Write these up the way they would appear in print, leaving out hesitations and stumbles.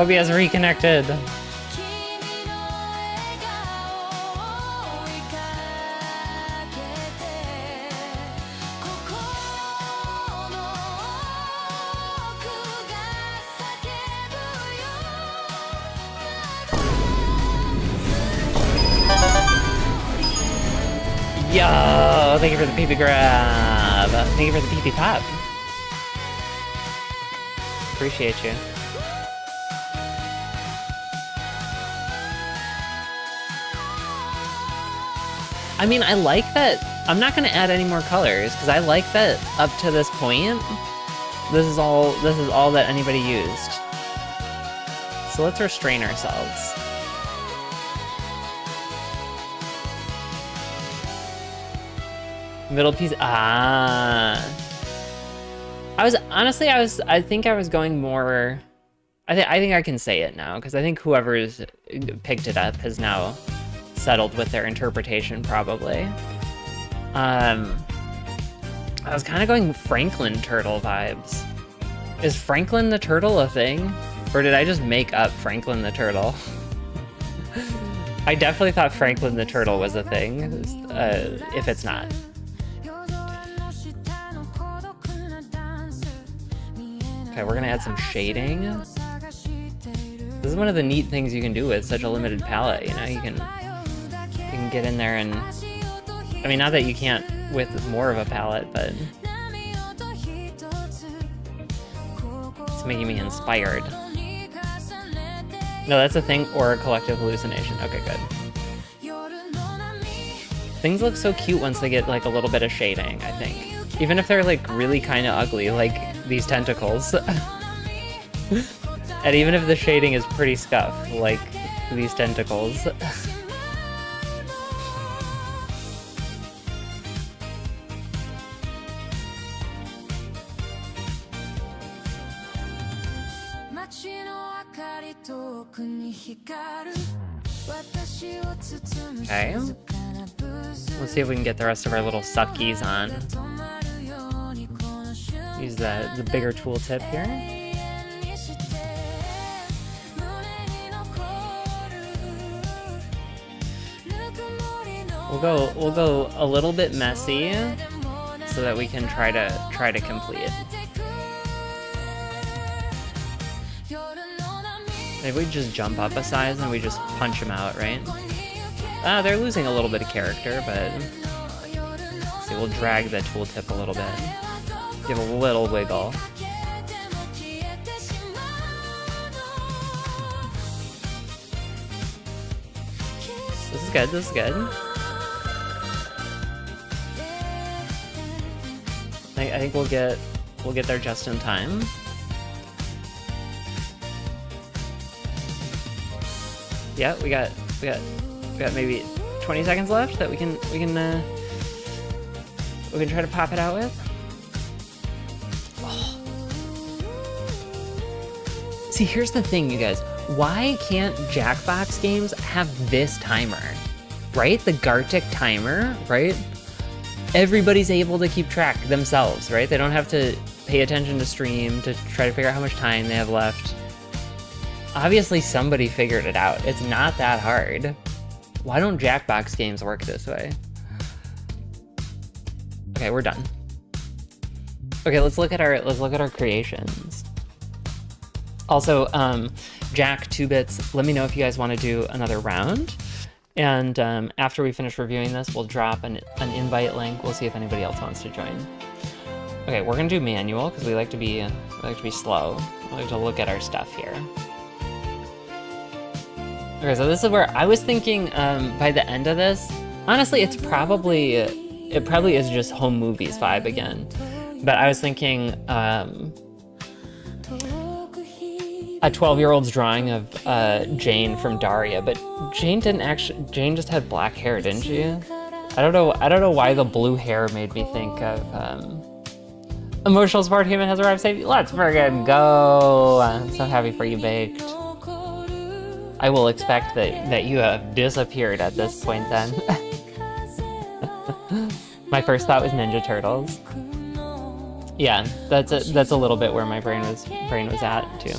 OBS reconnected. Yo, thank you for the PP grab. Thank you for the PP pop. Appreciate you. I mean, I like that. I'm not gonna add any more colors because I like that up to this point, this is all that anybody used. So let's restrain ourselves. Middle piece, I think I was going more, I think I can say it now, because I think whoever's picked it up has now settled with their interpretation, probably. I was kind of going Franklin Turtle vibes. Is Franklin the Turtle a thing? Or did I just make up Franklin the Turtle? I definitely thought Franklin the Turtle was a thing, if it's not. Okay, we're gonna add some shading. This is one of the neat things you can do with such a limited palette, you know? You can get in there and... I mean, not that you can't with more of a palette, but... It's making me inspired. No, that's a thing, or a collective hallucination. Okay, good. Things look so cute once they get, like, a little bit of shading, I think. Even if they're, like, really kind of ugly, like these tentacles. And even if the shading is pretty scuffed, like these tentacles. Okay. Let's see if we can get the rest of our little suckies on. Use the bigger tooltip here. We'll go a little bit messy so that we can try to complete it. Maybe we just jump up a size and we just punch them out, right? They're losing a little bit of character, but let's see, we'll drag the tooltip a little bit. Give a little wiggle. This is good, this is good. I think we'll get there just in time. Yeah, we got maybe 20 seconds left that we can try to pop it out with. Oh. See, here's the thing, you guys. Why can't Jackbox games have this timer? Right? The Gartic timer, right? Everybody's able to keep track themselves, right? They don't have to pay attention to stream to try to figure out how much time they have left. Obviously, somebody figured it out. It's not that hard. Why don't Jackbox games work this way? Okay, we're done. Okay, let's look at our creations. Also, Jack, 2bits, let me know if you guys want to do another round. And after we finish reviewing this, we'll drop an invite link. We'll see if anybody else wants to join. Okay, we're gonna do manual because we like to be slow. We like to look at our stuff here. Okay, so this is where I was thinking by the end of this, honestly, it probably is just home movies vibe again. But I was thinking a 12-year-old's drawing of Jane from Daria, but Jane just had black hair, didn't she? I don't know why the blue hair made me think of emotional support human has arrived safely. Let's friggin' go! I'm so happy for you, Baked. I will expect that you have disappeared at this point then. My first thought was Ninja Turtles. Yeah, that's a little bit where my brain was at too.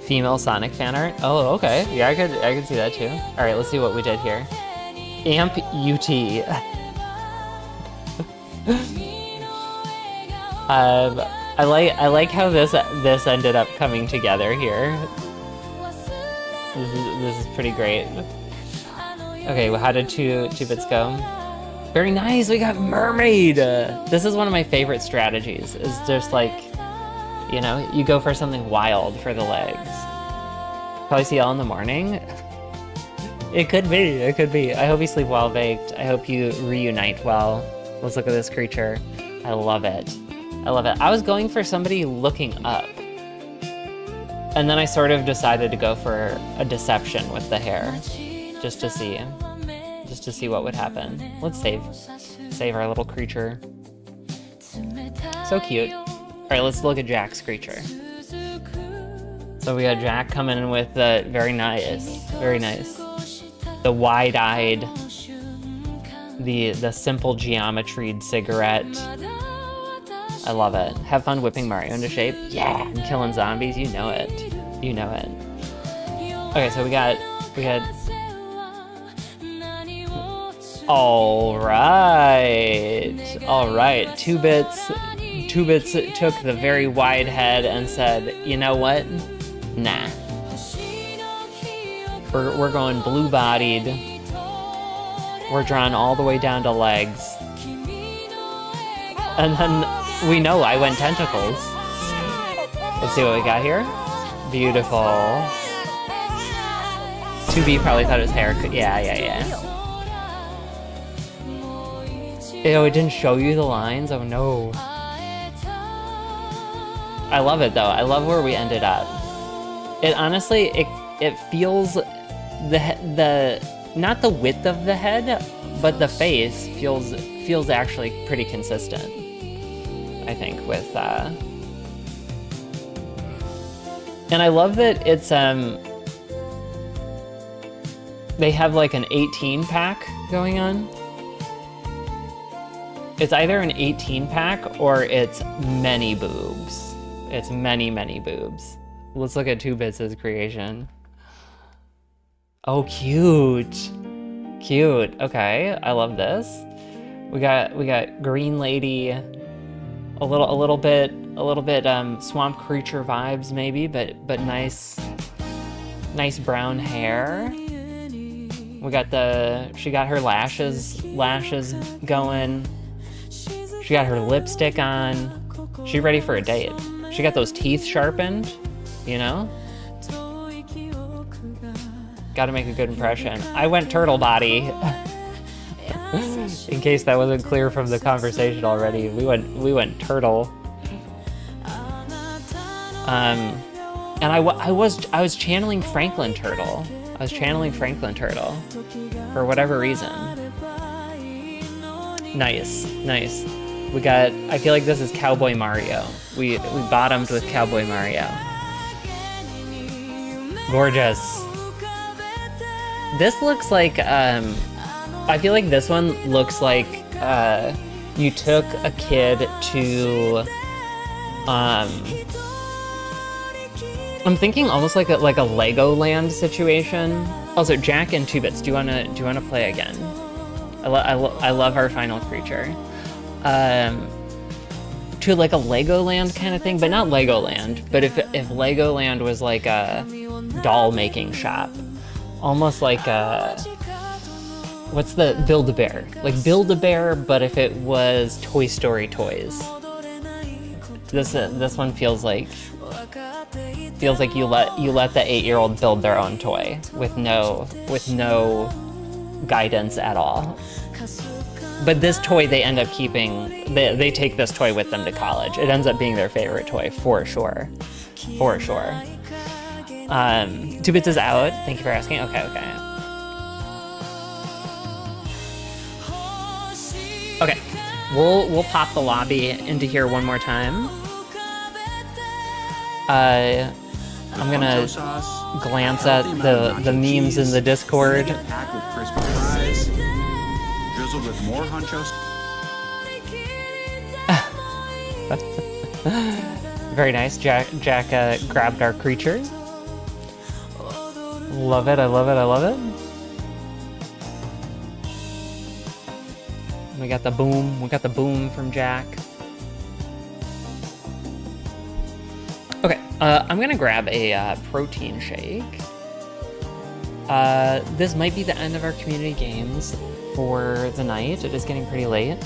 Female Sonic fan art. Oh, okay. Yeah, I could see that too. All right, let's see what we did here. Amp UT. I like how this ended up coming together here. This is pretty great. Okay, well, how did two bits go? Very nice. We got mermaid. This is one of my favorite strategies. Is just like, you know, you go for something wild for the legs. Probably see y'all in the morning. It could be. It could be. I hope you sleep well baked. I hope you reunite well. Let's look at this creature. I love it. I love it. I was going for somebody looking up. And then I sort of decided to go for a deception with the hair. Just to see what would happen. Let's save our little creature. So cute. All right, let's look at Jack's creature. So we got Jack coming in with the very nice, the wide-eyed, the simple geometried cigarette. I love it. Have fun whipping Mario into shape. Yeah, and killing zombies. You know it. You know it. Okay, so we got. All right. Two bits took the very wide head and said, you know what? Nah. We're going blue-bodied. We're drawn all the way down to legs. And then we know I went tentacles. Let's see what we got here. Beautiful. 2B probably thought it was hair. Yeah. Ew, it didn't show you the lines? Oh no. I love it though. I love where we ended up. It honestly, it feels the not the width of the head, but the face feels actually pretty consistent. I think with and I love that it's they have like an 18 pack going on. It's either an 18 pack or it's many boobs. It's many boobs. Let's look at 2Bits' creation. Oh, cute. Cute. Okay, I love this. We got green lady, a little bit swamp creature vibes maybe, but nice brown hair. We got she got her lashes going. She got her lipstick on. She ready for a date. She got those teeth sharpened, you know? Gotta make a good impression. I went turtle body. In case that wasn't clear from the conversation already, we went turtle. And I was channeling Franklin Turtle. For whatever reason. Nice. I feel like this is Cowboy Mario. We bottomed with Cowboy Mario. Gorgeous. This looks like, I feel like this one looks like you took a kid to, I'm thinking almost like a Legoland situation. Also, Jack and 2Bits, do you wanna play again? I love our final creature. To like a Legoland kind of thing, but not Legoland. But if Legoland was like a doll making shop, almost like what's the Build-A-Bear? Like Build-A-Bear, but if it was Toy Story toys. This one feels like you let the 8-year-old build their own toy with no guidance at all. But this toy they end up keeping, they take this toy with them to college. It ends up being their favorite toy, for sure. 2Bits is out, thank you for asking. Okay. Okay, we'll pop the lobby into here one more time. I'm gonna glance at the memes in the Discord. With more honchos. Very nice. Jack grabbed our creature. Love it, I love it, I love it. We got the boom from Jack. Okay, I'm gonna grab a protein shake. This might be the end of our community games for the night. It is getting pretty late.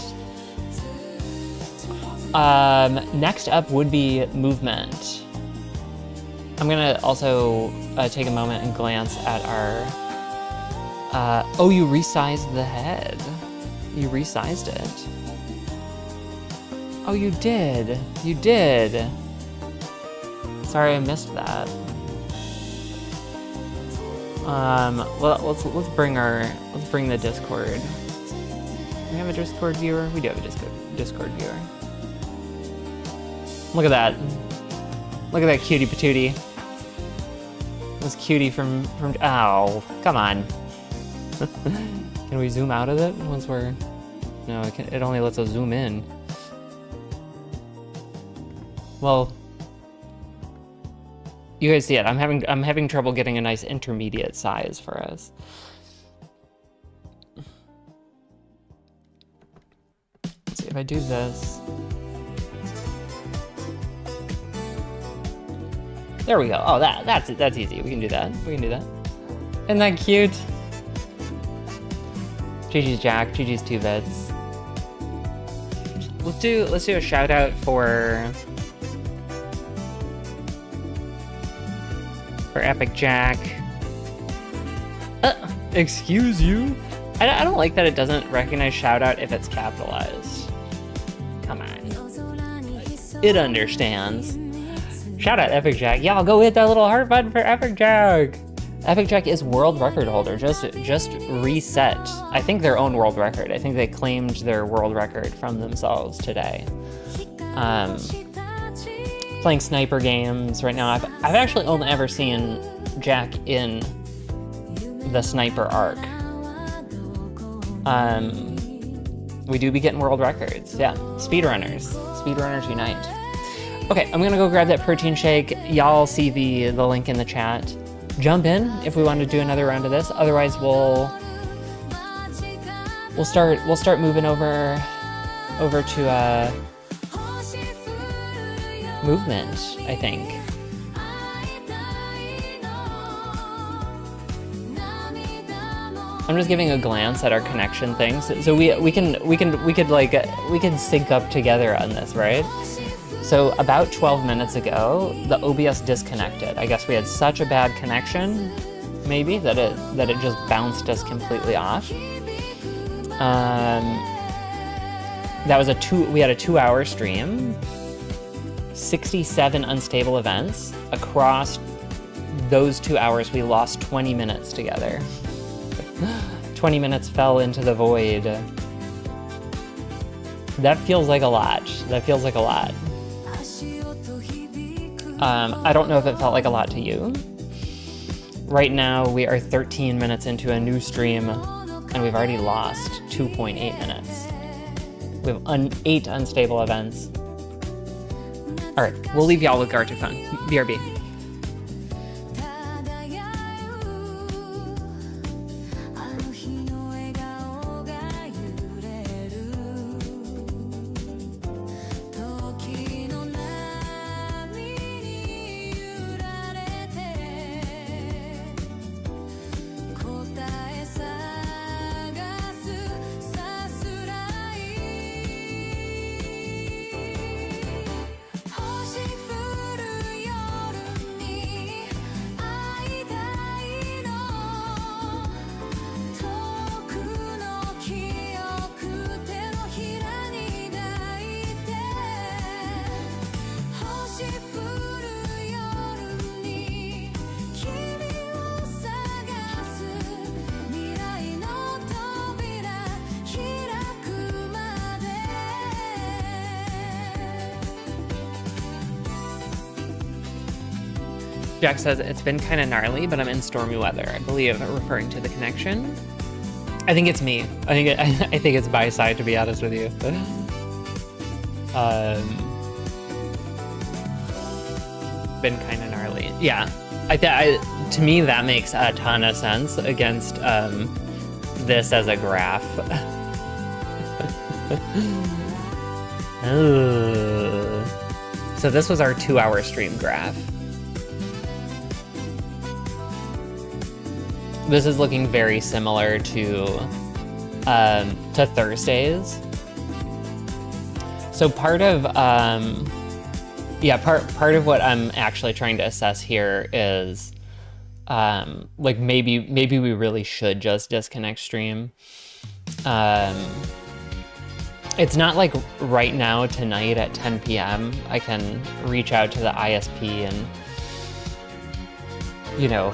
Next up would be movement. I'm gonna also take a moment and glance at our... oh, you resized the head. You resized it. Oh, you did. You did. Sorry, I missed that. Well, let's bring the Discord. Do we have a Discord viewer? We do have a Discord viewer. Look at that. Look at that cutie patootie. This cutie from ow, come on. Can we zoom out of it once we're... No, it only lets us zoom in. Well, you guys see it. I'm having trouble getting a nice intermediate size for us. Let's see if I do this. There we go. Oh, that's easy. We can do that. We can do that. Isn't that cute? GG's Jack. GG's 2 bits. Let's do a shout out for Epic Jack. Excuse you? I don't like that it doesn't recognize shout out if it's capitalized. Come on. It understands. Shout out Epic Jack. Y'all go hit that little heart button for Epic Jack. Epic Jack is world record holder. Just reset. I think their own world record. I think they claimed their world record from themselves today. Playing sniper games right now. I've actually only ever seen Jack in the sniper arc. We do be getting world records. Yeah, speedrunners. Speedrunners unite. Okay, I'm gonna go grab that protein shake. Y'all see the link in the chat. Jump in if we want to do another round of this. Otherwise, we'll start moving over to movement, I think. I'm just giving a glance at our connection things, so we could sync up together on this, right? So about 12 minutes ago, the OBS disconnected. I guess we had such a bad connection, maybe, that it just bounced us completely off. That was we had a 2-hour stream, 67 unstable events. Across those 2 hours, we lost 20 minutes together. 20 minutes fell into the void. That feels like a lot. That feels like a lot. I don't know if it felt like a lot to you. Right now, we are 13 minutes into a new stream, and we've already lost 2.8 minutes. We have 8 unstable events. All right, we'll leave y'all with Gartifun. BRB. 'Jack says it's been kind of gnarly, but I'm in stormy weather. I believe referring to the connection. I think it's me. I think it's my side, to be honest with you. Been kind of gnarly. Yeah, to me, that makes a ton of sense against this as a graph. So this was our 2-hour stream graph. This is looking very similar to Thursdays. So part of part of what I'm actually trying to assess here is like maybe we really should just disconnect stream. It's not like right now tonight at 10 p.m. I can reach out to the ISP and, you know,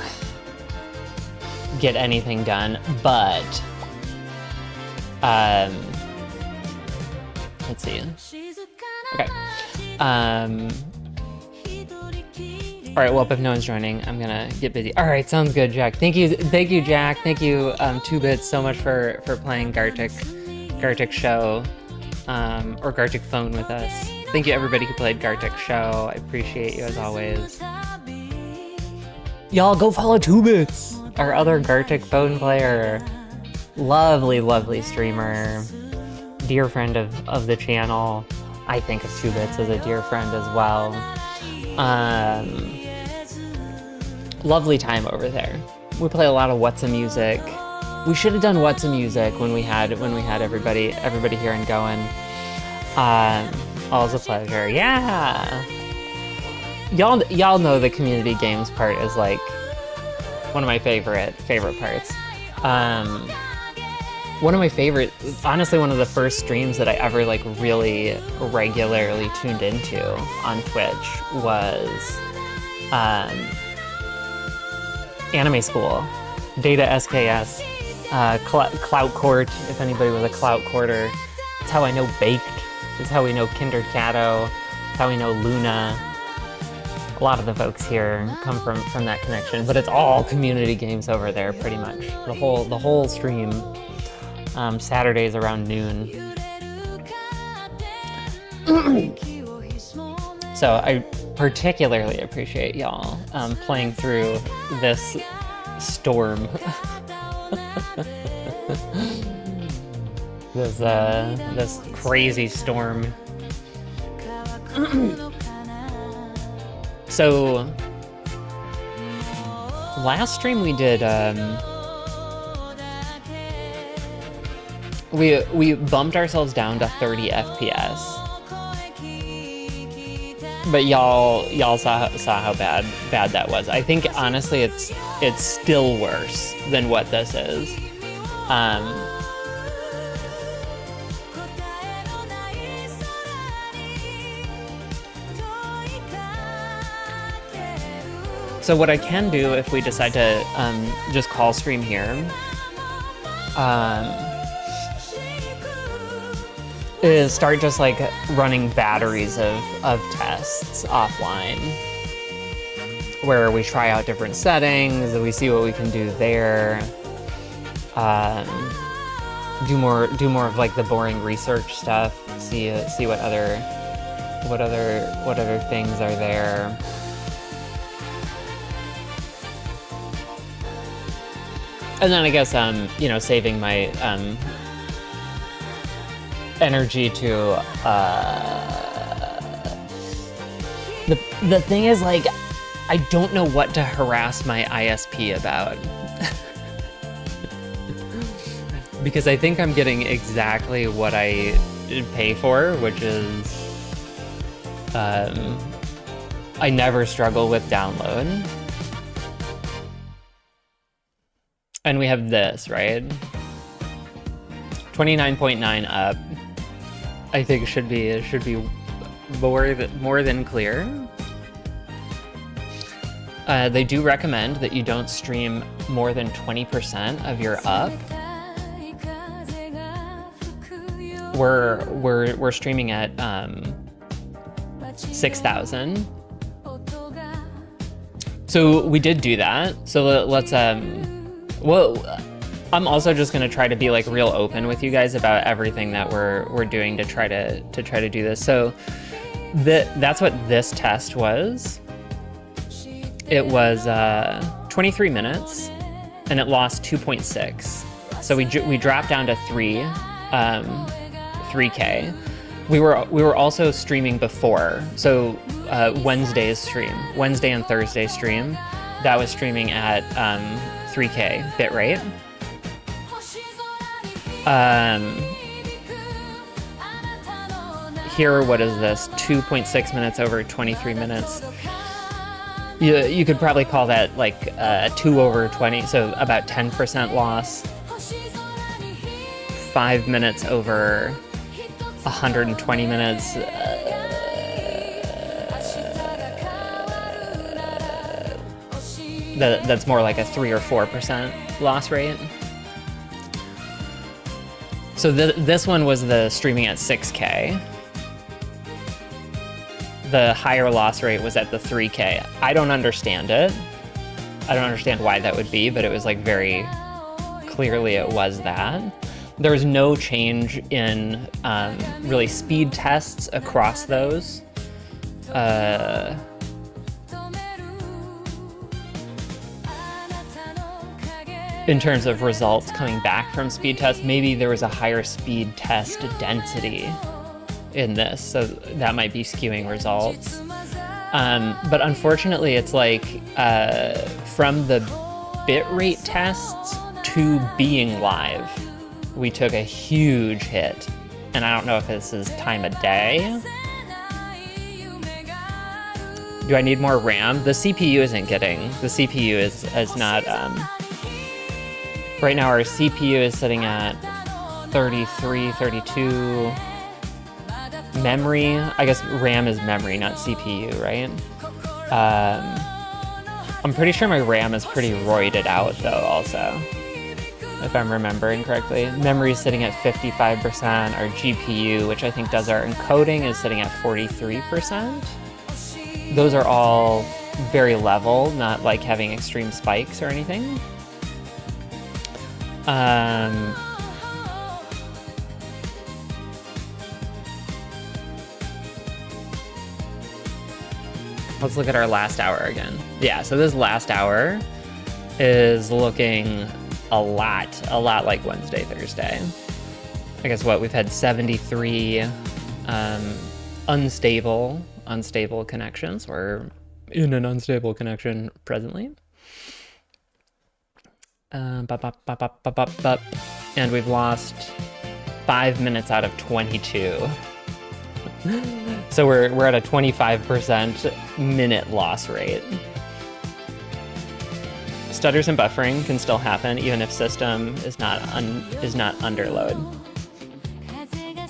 get anything done, but let's see. Okay. All right, well, if no one's joining, I'm gonna get busy. All right, sounds good, Jack. Thank you, Jack. Thank you, 2bits, so much for playing Gartic Show, or Gartic Phone with us. Thank you, everybody who played Gartic Show. I appreciate you as always. Y'all go follow 2bits, our other Gartic Phone player. Lovely, lovely streamer. Dear friend of the channel. I think of 2bits as a dear friend as well. Lovely time over there. We play a lot of What's a Music. We should have done What's a Music when we had everybody here and going. Always a pleasure. Yeah. Y'all know the community games part is like one of my favorite parts. One of my favorite, honestly, one of the first streams that I ever like really regularly tuned into on Twitch was Anime School, Data SKS, Clout Court, if anybody was a Clout Courter. It's how I know Baked. It's how we know Kindred Cato. It's how we know Luna. A lot of the folks here come from that connection, but it's all community games over there, pretty much. The whole stream. Saturdays around noon. So I particularly appreciate y'all playing through this storm. this crazy storm. So last stream we did we bumped ourselves down to 30 FPS. But y'all saw how bad that was. I think honestly it's still worse than what this is. So what I can do if we decide to just call stream here, is start just like running batteries of tests offline, where we try out different settings, we see what we can do there, do more of like the boring research stuff, see what other things are there. And then I guess saving my energy to the thing is, like, I don't know what to harass my ISP about. Because I think I'm getting exactly what I pay for, which is I never struggle with download. And we have this, right? 29.9 up. I think should be more than clear. They do recommend that you don't stream more than 20% of your up. We're streaming at 6,000. So we did do that. So let's well, I'm also just gonna try to be like real open with you guys about everything that we're doing to try to do this. So that's what this test was. It was 20% 23 minutes, and it lost 2.6. So we dropped down to 3K. We were also streaming before, so Wednesday and Thursday stream, that was streaming at 3K bitrate. Here, what is this? 2.6 minutes over 23 minutes. You could probably call that like 2 over 20, so about 10% loss. 5 minutes over 120 minutes. That's more like a 3 or 4% loss rate. So this one was the streaming at 6K. The higher loss rate was at the 3K. I don't understand it. I don't understand why that would be, but it was like very clearly it was that. There was no change in really speed tests across those. In terms of results coming back from speed tests, maybe there was a higher speed test density in this, so that might be skewing results. But unfortunately, it's like from the bitrate tests to being live, we took a huge hit. And I don't know if this is time of day. Do I need more RAM? The CPU isn't getting, the CPU is not, right now our CPU is sitting at 33, 32. Memory, I guess RAM is memory, not CPU, right? I'm pretty sure my RAM is pretty roided out though also, if I'm remembering correctly. Memory is sitting at 55%, our GPU, which I think does our encoding, is sitting at 43%. Those are all very level, not like having extreme spikes or anything. Let's look at our last hour again. Yeah, so this last hour is looking a lot like Wednesday, Thursday. I guess what, we've had 73 unstable connections. We're in an unstable connection presently. And we've lost 5 minutes out of 22. So we're at a 25% minute loss rate. Stutters and buffering can still happen even if system is not under load.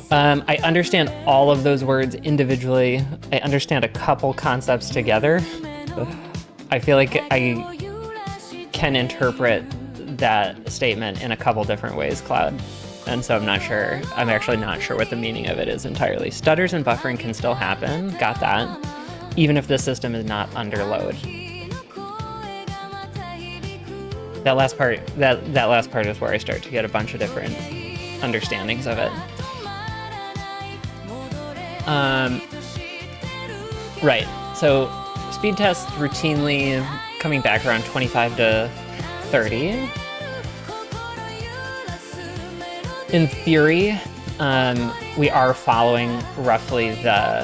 I understand all of those words individually. I understand a couple concepts together. I feel like I can interpret that statement in a couple different ways, Cloud. And so I'm actually not sure what the meaning of it is entirely. Stutters and buffering can still happen, got that, even if the system is not under load. That last part is where I start to get a bunch of different understandings of it. Right, so speed tests routinely coming back around 25 to 30. In theory, we are following roughly the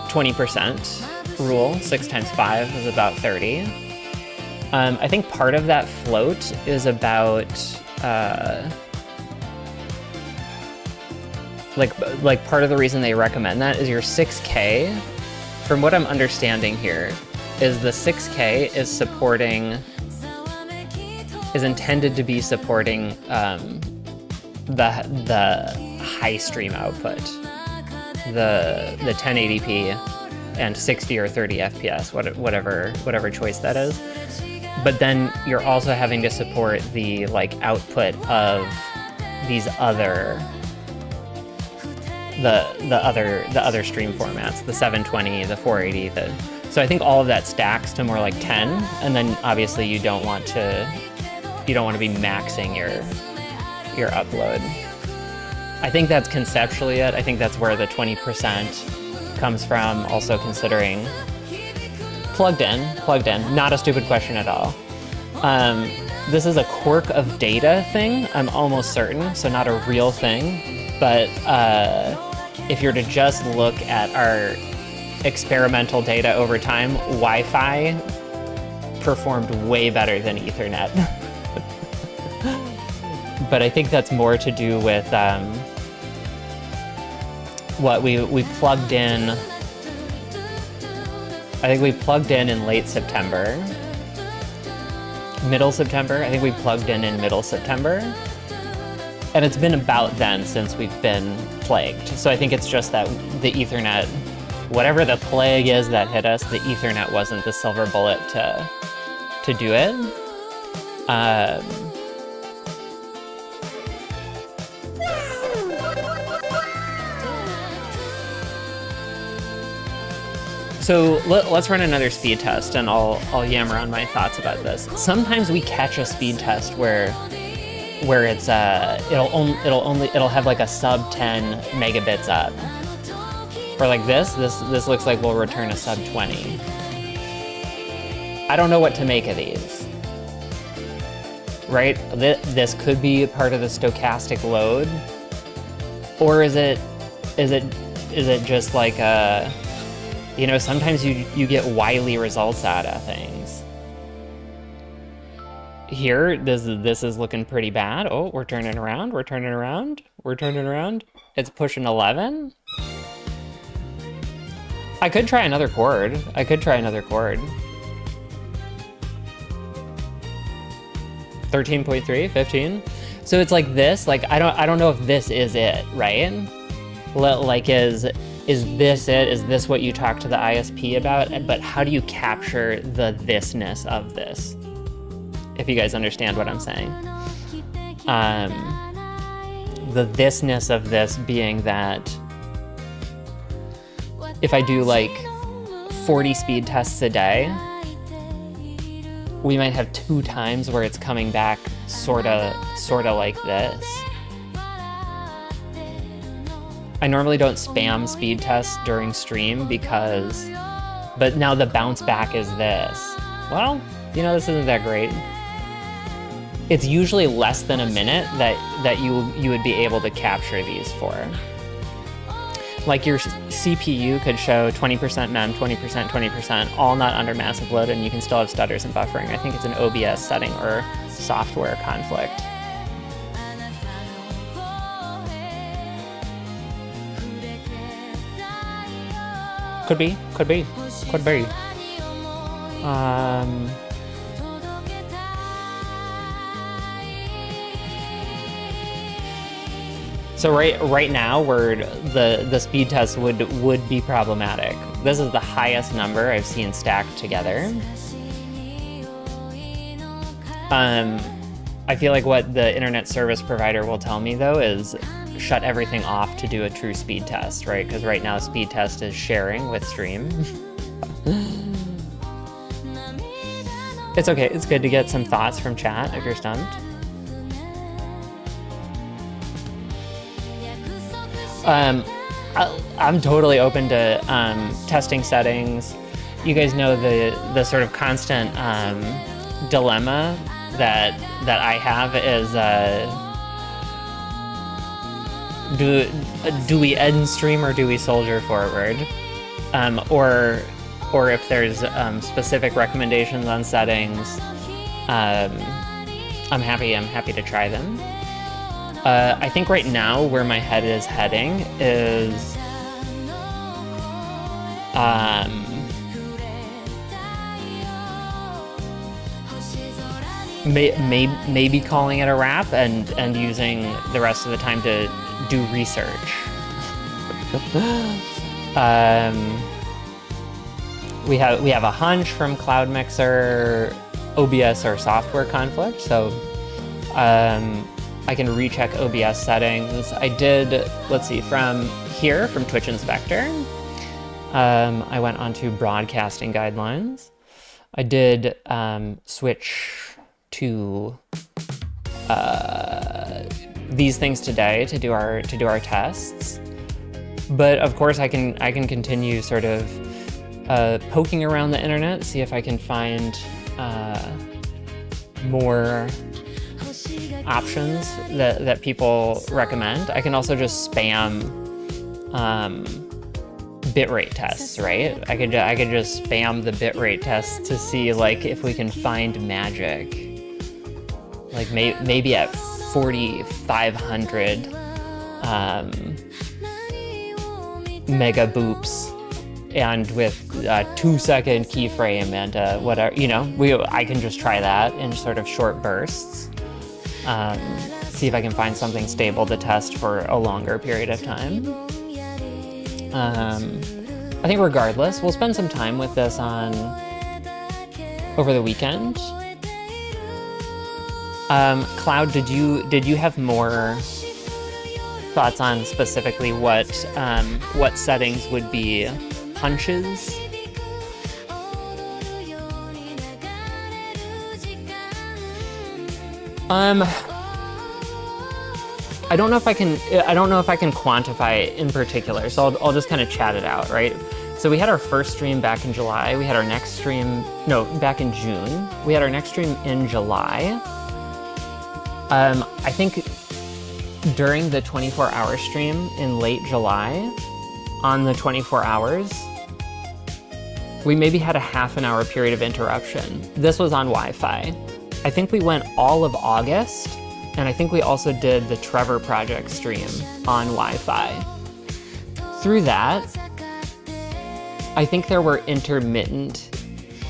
20% rule. 6 times 5 is about 30. I think part of that float is about like part of the reason they recommend that is your 6K. From what I'm understanding here, is the 6K is intended to be supporting the high stream output, the 1080p and 60 or 30 FPS, whatever choice that is. But then you're also having to support the like output of these other the other stream formats, the 720, the 480, so I think all of that stacks to more like 10, and then obviously you don't want to be maxing your upload. I think that's conceptually it. I think that's where the 20% comes from, also considering Plugged in. Not a stupid question at all. This is a quirk of data thing, I'm almost certain, so not a real thing. But if you're to just look at our experimental data over time, Wi-Fi performed way better than Ethernet. But I think that's more to do with what we plugged in. I think we plugged in late September. Middle September. I think we plugged in middle September. And it's been about then since we've been plagued. So I think it's just that the Ethernet, whatever the plague is that hit us, the Ethernet wasn't the silver bullet to do it. So let's run another speed test, and I'll yammer on my thoughts about this. Sometimes we catch a speed test where it's it'll have like a sub 10 megabits up, or like this looks like we'll return a sub 20. I don't know what to make of these. Right? This could be part of the stochastic load, or is it just like a, you know, sometimes you get wily results out of things. Here, this is looking pretty bad. Oh, we're turning around. It's pushing 11. I could try another chord. 13.3, 15. So it's like this. Like I don't know if this is it, right? Like is this it? Is this what you talk to the ISP about? But how do you capture the thisness of this? If you guys understand what I'm saying. The thisness of this being that if I do like 40 speed tests a day, we might have 2 times where it's coming back sorta like this. I normally don't spam speed tests during stream but now the bounce back is this. Well, you know, this isn't that great. It's usually less than a minute that you would be able to capture these for. Like your CPU could show 20% mem, 20%, all not under massive load, and you can still have stutters and buffering. I think it's an OBS setting or software conflict. Could be. So right now, the speed test would be problematic. This is the highest number I've seen stacked together. I feel like what the internet service provider will tell me though is shut everything off to do a true speed test, right? Because right now speed test is sharing with stream. It's okay, it's good to get some thoughts from chat if you're stumped. I'm totally open to testing settings. You guys know the sort of constant dilemma that I have is do we end stream or do we soldier forward? Or if there's specific recommendations on settings, I'm happy to try them. I think right now where my head is heading is maybe calling it a wrap and using the rest of the time to do research. We have a hunch from Cloud Mixer, OBS or software conflict, so I can recheck OBS settings. I did, let's see, from here, from Twitch Inspector, I went onto broadcasting guidelines. I did switch to these things today to do our tests, but of course I can continue sort of poking around the internet, see if I can find more options that people recommend. I can also just spam bitrate tests, right? I could just spam the bitrate tests to see like if we can find magic. Like maybe at 4,500 mega boops and with a 2-second keyframe and whatever, you know, I can just try that in sort of short bursts. See if I can find something stable to test for a longer period of time. I think regardless, we'll spend some time with this over the weekend. Cloud, did you have more thoughts on specifically what settings would be hunches? I don't know if I can quantify it in particular, so I'll just kind of chat it out, right? So we had our first stream back in July. We had our next stream, back in June. We had our next stream in July. I think during the 24-hour stream in late July, on the 24 hours, we maybe had a half an hour period of interruption. This was on Wi-Fi. I think we went all of August, and I think we also did the Trevor Project stream on Wi-Fi. Through that, I think there were intermittent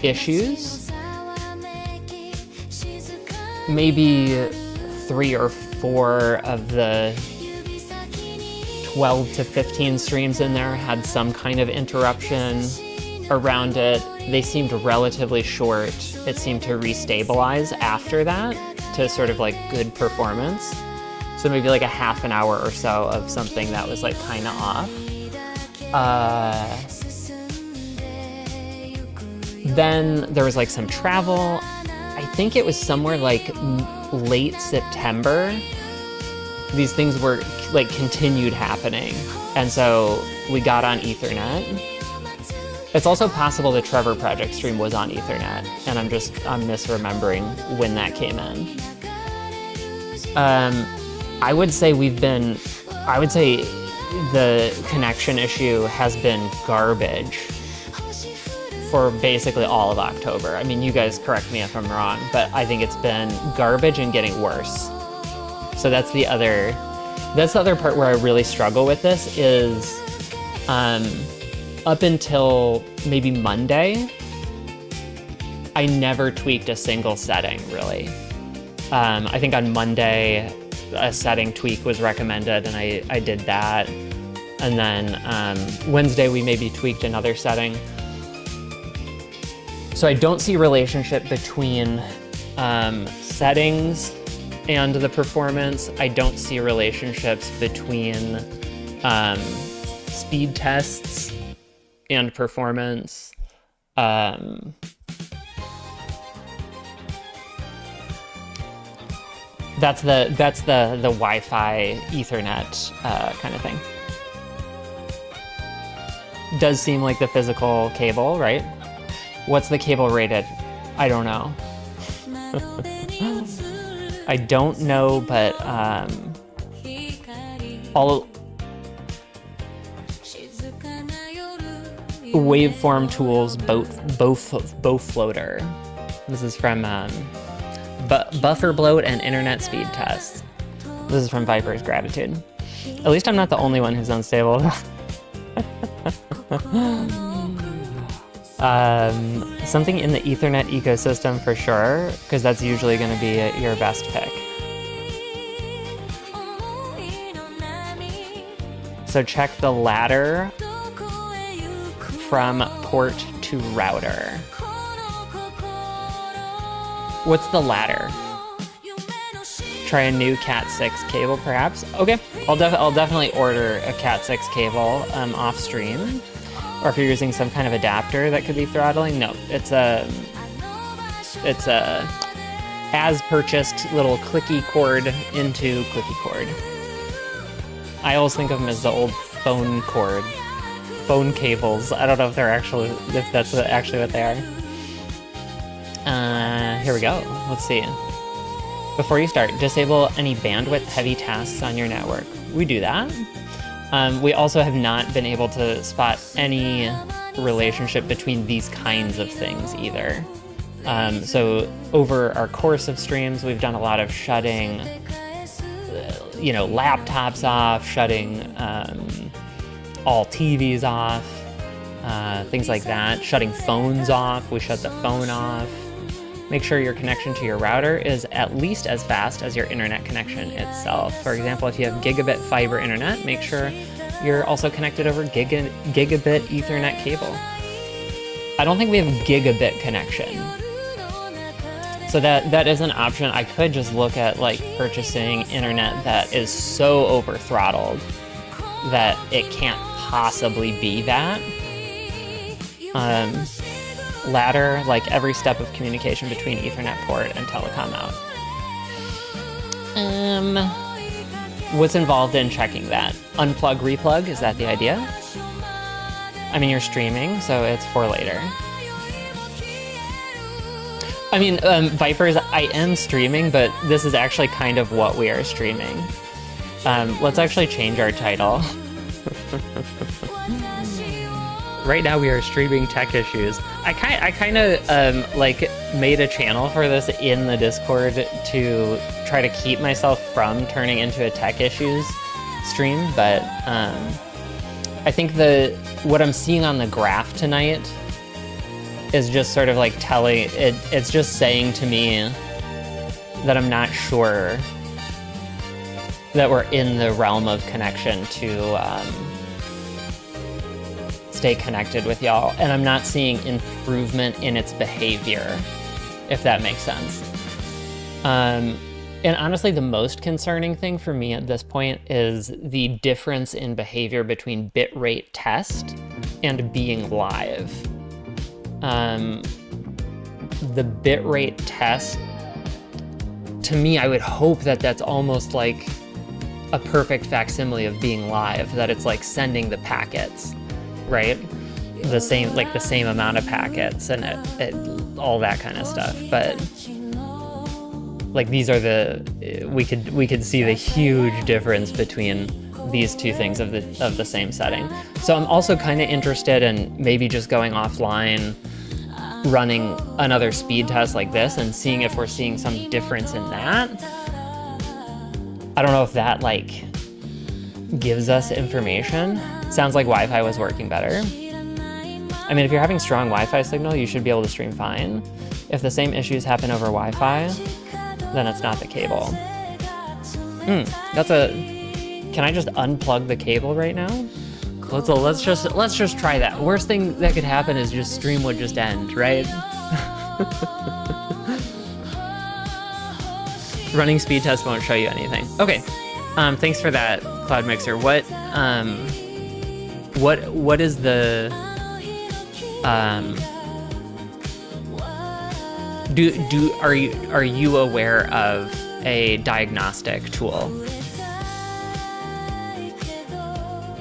issues. Maybe 3 or 4 of the 12 to 15 streams in there had some kind of interruption around it. They seemed relatively short. It seemed to restabilize after that to sort of like good performance. So maybe like a half an hour or so of something that was like kind of off. Then there was like some travel. I think it was somewhere like late September. These things were like continued happening. And so we got on Ethernet. It's also possible the Trevor Project stream was on Ethernet, and I'm misremembering when that came in. I would say the connection issue has been garbage for basically all of October. I mean, you guys correct me if I'm wrong, but I think it's been garbage and getting worse. So that's the other part where I really struggle with this is, up until maybe Monday, I never tweaked a single setting, really. I think on Monday, a setting tweak was recommended, and I did that. And then Wednesday, we maybe tweaked another setting. So I don't see a relationship between settings and the performance. I don't see relationships between speed tests and performance. That's the Wi-Fi Ethernet kind of thing. Does seem like the physical cable, right? What's the cable rated? I don't know. I don't know, but all waveform tools, both floater. This is from buffer bloat and internet speed tests. This is from Viper's Gratitude. At least I'm not the only one who's unstable. Something in the Ethernet ecosystem for sure, because that's usually going to be your best pick. So check the ladder from port to router. What's the ladder? Try a new Cat 6 cable, perhaps? Okay, I'll definitely order a Cat 6 cable off stream. Or if you're using some kind of adapter that could be throttling, no, it's a as purchased little clicky cord into clicky cord. I always think of them as the old phone cord phone cables. I don't know if that's actually what they are. Here we go. Let's see. Before you start, disable any bandwidth-heavy tasks on your network. We do that. We also have not been able to spot any relationship between these kinds of things either. So over our course of streams, we've done a lot of shutting, laptops off, shutting all TVs off, things like that, shutting phones off. We shut the phone off. Make sure your connection to your router is at least as fast as your internet connection itself. For example, if you have gigabit fiber internet, make sure you're also connected over gigabit Ethernet cable. I don't think we have gigabit connection. So that is an option. I could just look at like purchasing internet that is so over throttled that it can't possibly be that. Ladder, like every step of communication between Ethernet port and telecom out. What's involved in checking that? Unplug, replug, is that the idea? I mean, you're streaming, so it's for later. I mean, Vipers, I am streaming, but this is actually kind of what we are streaming. Let's actually change our title. Right now we are streaming tech issues. I kind of made a channel for this in the Discord to try to keep myself from turning into a tech issues stream, but I think what I'm seeing on the graph tonight is just sort of like telling it's just saying to me that I'm not sure that we're in the realm of connection to stay connected with y'all, and I'm not seeing improvement in its behavior, if that makes sense. And honestly, the most concerning thing for me at this point is the difference in behavior between bitrate test and being live. The bitrate test, to me, I would hope that that's almost like a perfect facsimile of being live, that it's like sending the packets, right? The same amount of packets and all that kind of stuff. But like these are we could see the huge difference between these two things of the same setting. So I'm also kind of interested in maybe just going offline, running another speed test like this and seeing if we're seeing some difference in that. I don't know if that like gives us information. Sounds like Wi-Fi was working better. I mean, if you're having strong Wi-Fi signal, you should be able to stream fine. If the same issues happen over Wi-Fi, then it's not the cable. Can I just unplug the cable right now? Let's just try that. Worst thing that could happen is just stream would just end, right? Running speed test won't show you anything. Okay. Thanks for that, Cloud Mixer. What is the are you aware of a diagnostic tool?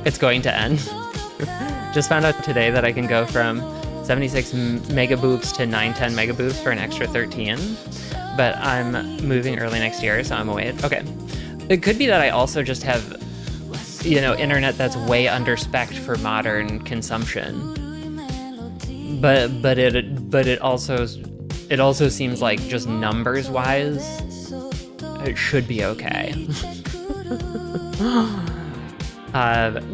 It's going to end. Just found out today that I can go from 76 megaboops to 910 megaboops for an extra 13, but I'm moving early next year, so I'm away. Okay. It could be that I also just have, internet that's way under spec for modern consumption. But it also seems like just numbers wise, it should be okay.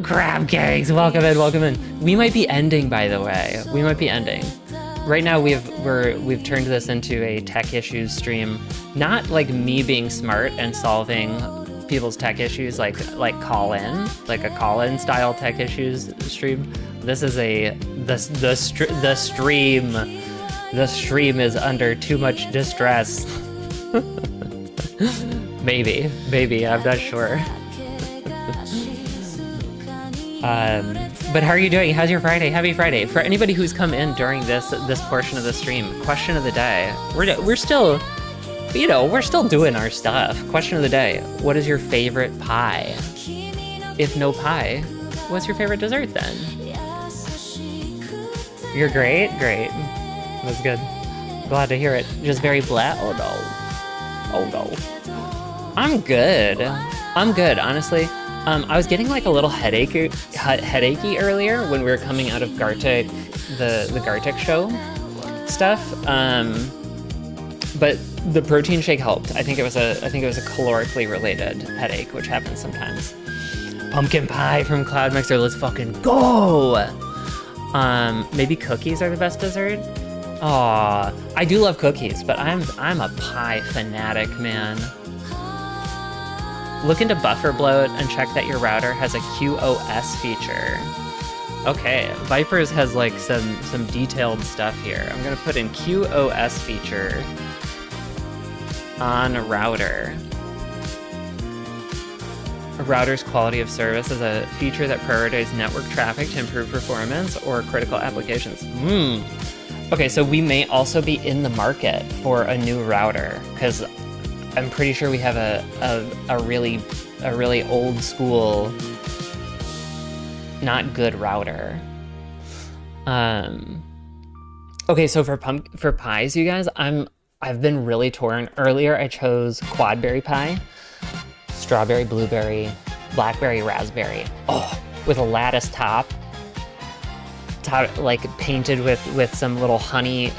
Grab gangs, welcome in. We might be ending, by the way. We might be ending. Right now we've turned this into a tech issues stream, not like me being smart and solving people's tech issues like call in, like a call-in style tech issues stream. This is the stream is under too much distress. maybe I'm not sure. But how are you doing? How's your Friday? Happy Friday. For anybody who's come in during this portion of the stream, question of the day. We're still doing our stuff. Question of the day. What is your favorite pie? If no pie, what's your favorite dessert then? You're great? Great. That's good. Glad to hear it. Just very blah. Oh no. Oh no. I'm good. I'm good, honestly. I was getting like a little headachy earlier when we were coming out of Gartic, the Gartic show stuff. But the protein shake helped. I think it was a calorically related headache, which happens sometimes. Pumpkin pie from Cloud Mixer. Let's fucking go. Maybe cookies are the best dessert. Aw, I do love cookies, but I'm a pie fanatic, man. Look into buffer bloat and check that your router has a QoS feature. Okay, Vipers has like some detailed stuff here. I'm gonna put in QoS feature on a router. A router's quality of service is a feature that prioritizes network traffic to improve performance or critical applications. Okay, so we may also be in the market for a new router, because I'm pretty sure we have a really old school, not good router. Okay, so for pies, you guys, I've been really torn. Earlier, I chose quadberry pie. Strawberry, blueberry, blackberry, raspberry. Oh, with a lattice top like painted with some little honey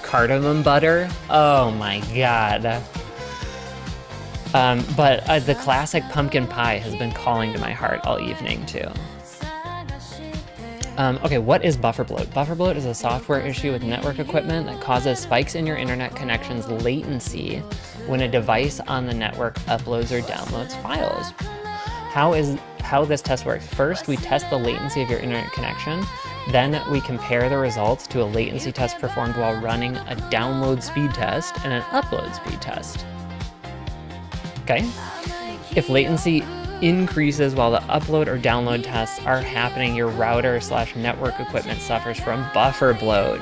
cardamom butter. Oh my god. But the classic pumpkin pie has been calling to my heart all evening too. Okay, what is buffer bloat? Buffer bloat is a software issue with network equipment that causes spikes in your internet connection's latency when a device on the network uploads or downloads files. How this test works. First, we test the latency of your internet connection. Then we compare the results to a latency test performed while running a download speed test and an upload speed test. Okay? If latency increases while the upload or download tests are happening, your router/network equipment suffers from buffer bloat.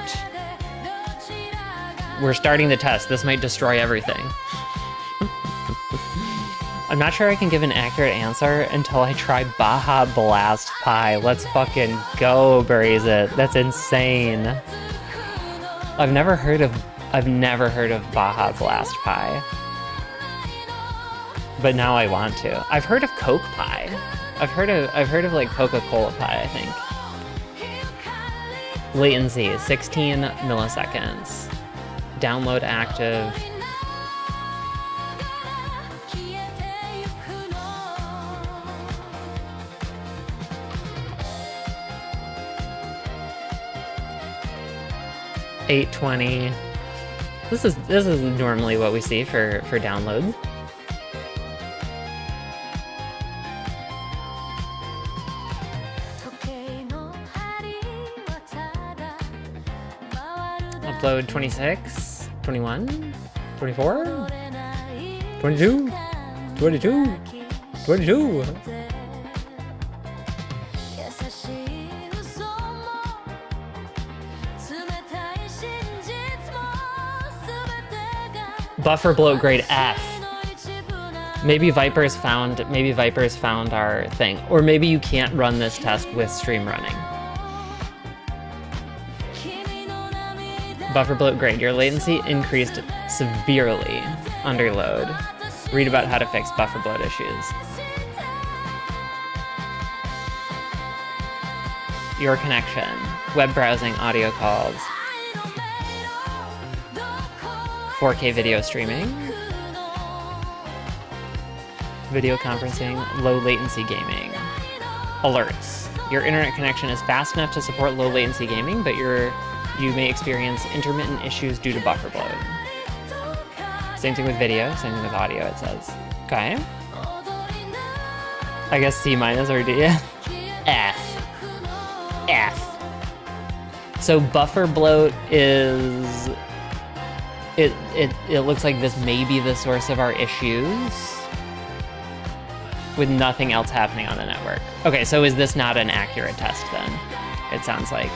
We're starting the test. This might destroy everything. I'm not sure I can give an accurate answer until I try Baja Blast Pie. Let's fucking go, Braze it. That's insane. I've never heard of Baja Blast Pie. But now I want to. I've heard of Coke Pie. I've heard of like Coca-Cola Pie, I think. Latency, 16 milliseconds. Download active. $820. This is normally what we see for downloads. Upload 26, 21, 24, 22, 22, 22. Buffer bloat grade F. Maybe Vipers found our thing. Or maybe you can't run this test with stream running. Buffer bloat grade. Your latency increased severely under load. Read about how to fix buffer bloat issues. Your connection. Web browsing, audio calls. 4K video streaming. Video conferencing, low latency gaming. Alerts. Your internet connection is fast enough to support low latency gaming, but you may experience intermittent issues due to buffer bloat. Same thing with video, same thing with audio, it says. Okay. I guess C- or D. F. F. So buffer bloat is... It looks like this may be the source of our issues with nothing else happening on the network. Okay, so is this not an accurate test then? It sounds like.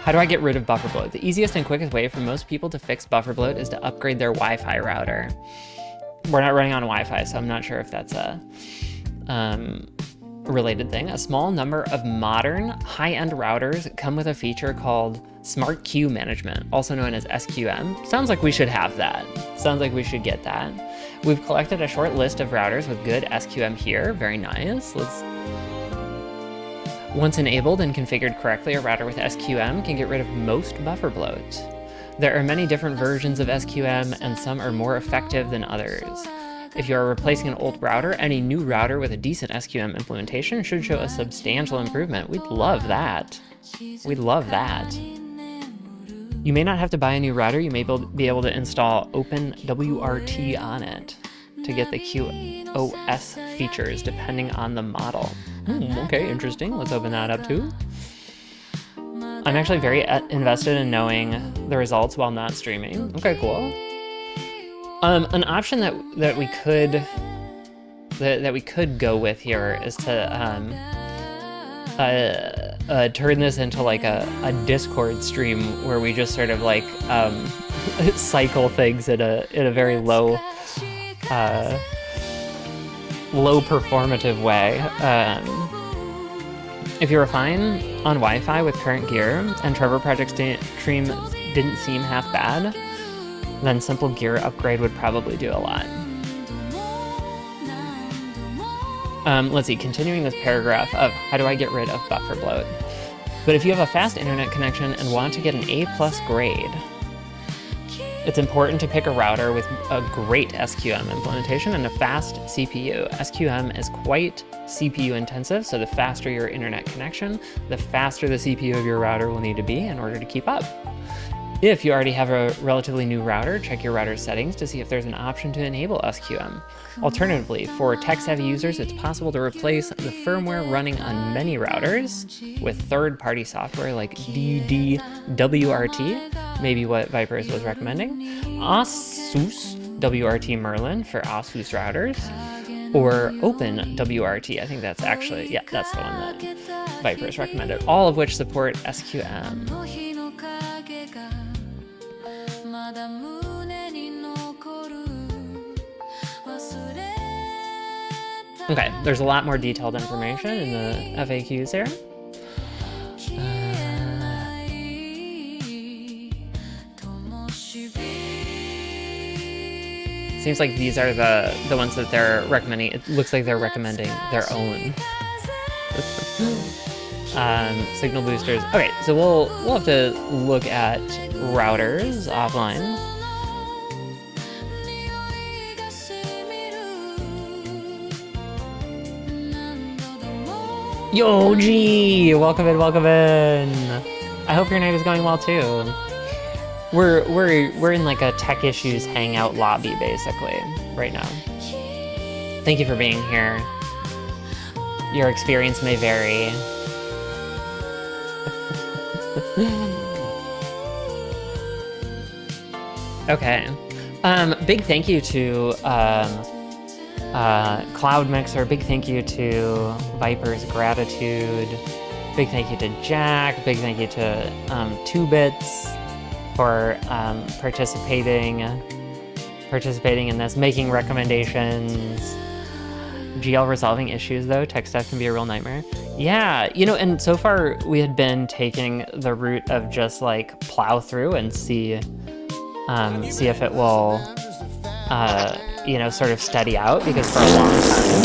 How do I get rid of buffer bloat? The easiest and quickest way for most people to fix buffer bloat is to upgrade their Wi-Fi router. We're not running on Wi-Fi, so I'm not sure if that's a related thing, a small number of modern high-end routers come with a feature called Smart Queue Management, also known as SQM. Sounds like we should have that. Sounds like we should get that. We've collected a short list of routers with good SQM here. Very nice. Once enabled and configured correctly, a router with SQM can get rid of most buffer bloat. There are many different versions of SQM, and some are more effective than others. If you are replacing an old router, any new router with a decent SQM implementation should show a substantial improvement. We'd love that. We'd love that. You may not have to buy a new router. You may be able to install OpenWRT on it to get the QoS features depending on the model. Okay, interesting. Let's open that up too. I'm actually very invested in knowing the results while not streaming. Okay, cool. An option that we could go with here is to turn this into like a Discord stream where we just sort of like cycle things in a very low performative way. If you were fine on Wi-Fi with current gear and Trevor Project's stream didn't seem half bad, then simple gear upgrade would probably do a lot. Let's see, continuing this paragraph of how do I get rid of buffer bloat. But if you have a fast internet connection and want to get an A+ grade, it's important to pick a router with a great SQM implementation and a fast CPU. SQM is quite CPU intensive, so the faster your internet connection, the faster the CPU of your router will need to be in order to keep up. If you already have a relatively new router, check your router's settings to see if there's an option to enable SQM. Alternatively, for tech-savvy users, it's possible to replace the firmware running on many routers with third-party software like DDWRT, maybe what Vipers was recommending, ASUS WRT Merlin for ASUS routers, or OpenWRT. I think that's actually, yeah, that's the one that Vipers recommended, all of which support SQM. Okay, there's a lot more detailed information in the FAQs here. Seems like these are the ones that they're recommending. It looks like they're recommending their own. Signal boosters. Okay, so we'll have to look at routers offline. Yo, G! Welcome in, welcome in! I hope your night is going well too. We're in like a tech issues hangout lobby basically right now. Thank you for being here. Your experience may vary. Okay. Big thank you to Cloud Mixer, big thank you to Viper's Gratitude, big thank you to Jack, big thank you to 2bits for participating in this, making recommendations. GL resolving issues though, tech stuff can be a real nightmare. Yeah, you know, and so far we had been taking the route of just like plow through and see if it will you know, sort of steady out, because for a long time,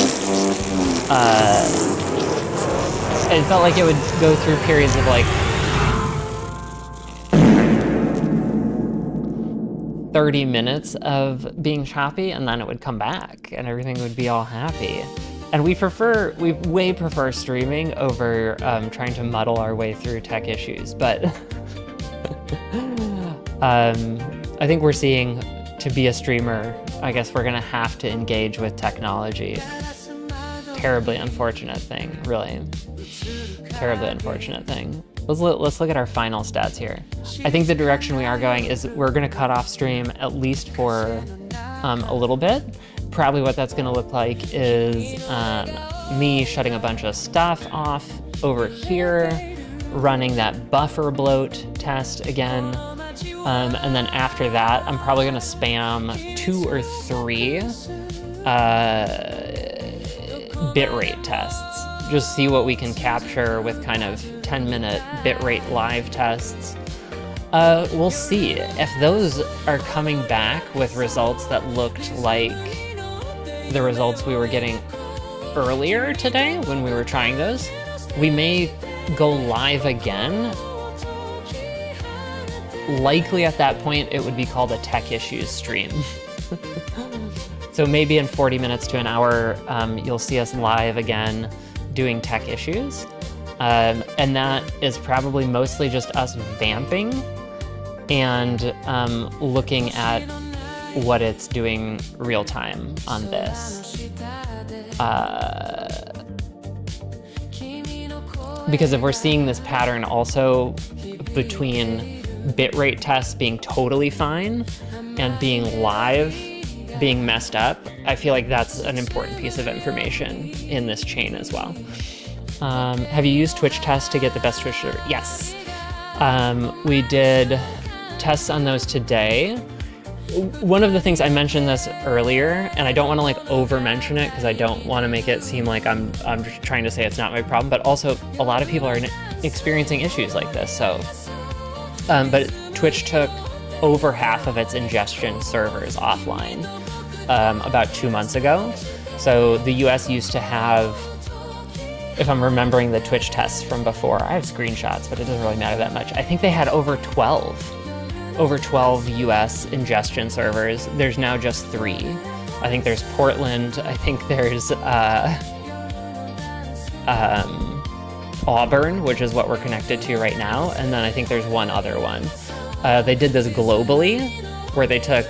it felt like it would go through periods of like 30 minutes of being choppy, and then it would come back and everything would be all happy. And we way prefer streaming over trying to muddle our way through tech issues, but I think we're seeing, to be a streamer, I guess we're gonna have to engage with technology. Terribly unfortunate thing, really. Terribly unfortunate thing. Let's look at our final stats here. I think the direction we are going is we're gonna cut off stream at least for a little bit. Probably what that's gonna look like is me shutting a bunch of stuff off over here, running that buffer bloat test again. And then after that, I'm probably gonna spam 2 or 3 bitrate tests, just see what we can capture with kind of 10-minute bitrate live tests. We'll see. If those are coming back with results that looked like the results we were getting earlier today when we were trying those, we may go live again. Likely at that point, it would be called a tech issues stream. So maybe in 40 minutes to an hour, you'll see us live again doing tech issues. And that is probably mostly just us vamping and looking at what it's doing real time on this. Because if we're seeing this pattern also between bitrate tests being totally fine and being live being messed up, I feel like that's an important piece of information in this chain as well. Have you used Twitch tests to get the best Twitch server? Yes. We did tests on those today. One of the things, I mentioned this earlier, and I don't want to like over mention it because I don't want to make it seem like I'm just trying to say it's not my problem, but also a lot of people are experiencing issues like this. So, but Twitch took over half of its ingestion servers offline about 2 months ago. So the US used to have, if I'm remembering the Twitch tests from before, I have screenshots, but it doesn't really matter that much. I think they had over 12 US ingestion servers. There's now just 3. I think there's Portland. I think there's Auburn, which is what we're connected to right now. And then I think there's one other one. They did this globally, where they took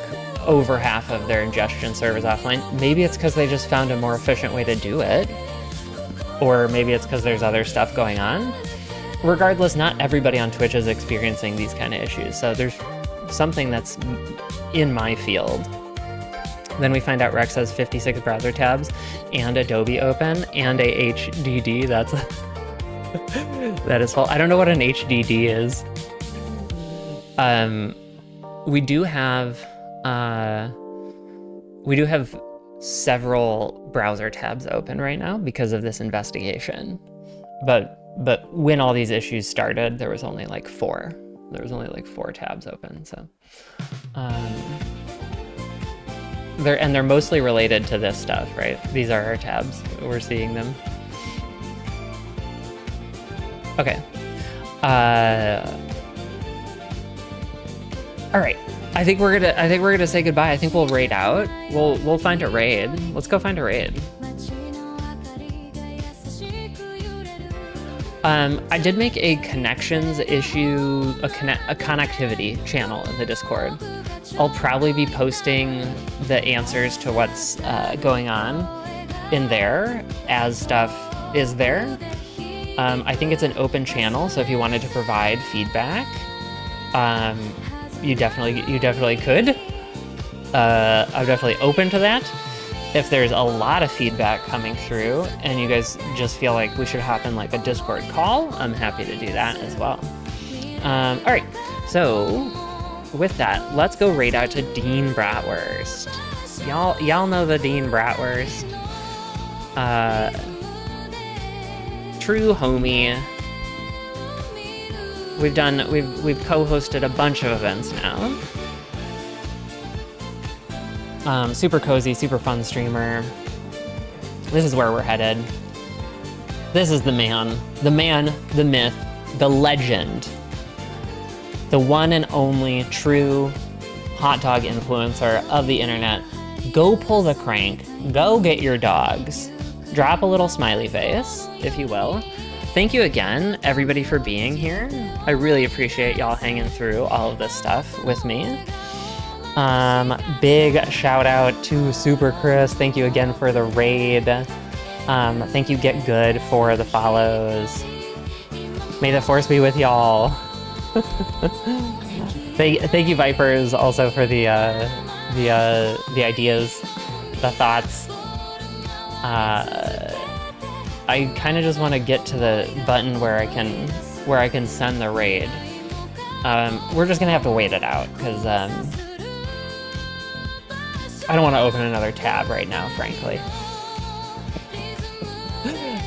over half of their ingestion servers offline. Maybe it's because they just found a more efficient way to do it. Or maybe it's because there's other stuff going on. Regardless, not everybody on Twitch is experiencing these kind of issues. So there's something that's in my field. Then we find out Rex has 56 browser tabs and Adobe open and a HDD. That's that is false. I don't know what an HDD is. We do have several browser tabs open right now because of this investigation. But when all these issues started, there was only like 4. There was only like 4 tabs open. So they're mostly related to this stuff, right? These are our tabs. We're seeing them. Okay. All right. I think we're gonna say goodbye. I think we'll raid out. We'll find a raid. Let's go find a raid. I did make a connections issue, a connectivity channel in the Discord. I'll probably be posting the answers to what's going on in there as stuff is there. I think it's an open channel, so if you wanted to provide feedback, you definitely could. I'm definitely open to that. If there's a lot of feedback coming through and you guys just feel like we should hop in like a Discord call, I'm happy to do that as well. All right, so with that, let's go raid out to Dean Bratwurst. Y'all know the Dean Bratwurst. True homie. We've co-hosted a bunch of events now. Super cozy, super fun streamer. This is where we're headed. This is the man, the myth, the legend, the one and only true hot dog influencer of the internet. Go pull the crank, go get your dogs. Drop a little smiley face, if you will. Thank you again, everybody, for being here. I really appreciate y'all hanging through all of this stuff with me. Big shout out to Super Chris. Thank you again for the raid. Thank you Get Good for the follows. May the force be with y'all. Thank you Vipers also for the ideas, the thoughts. I kind of just want to get to the button where I can send the raid. We're just gonna have to wait it out because I don't want to open another tab right now, frankly.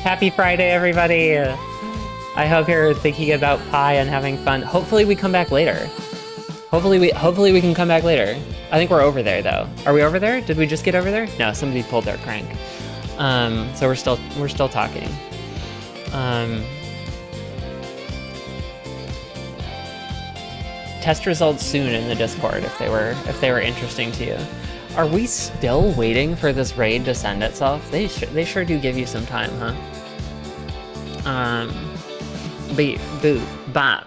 Happy Friday, everybody. I hope you're thinking about pie and having fun. Hopefully we come back later. Hopefully we can come back later. I think we're over there though. Are we over there? Did we just get over there? No, somebody pulled their crank. So we're still talking. Test results soon in the Discord if they were interesting to you. Are we still waiting for this raid to send itself? They sure do give you some time, huh? Beep, boop, bop.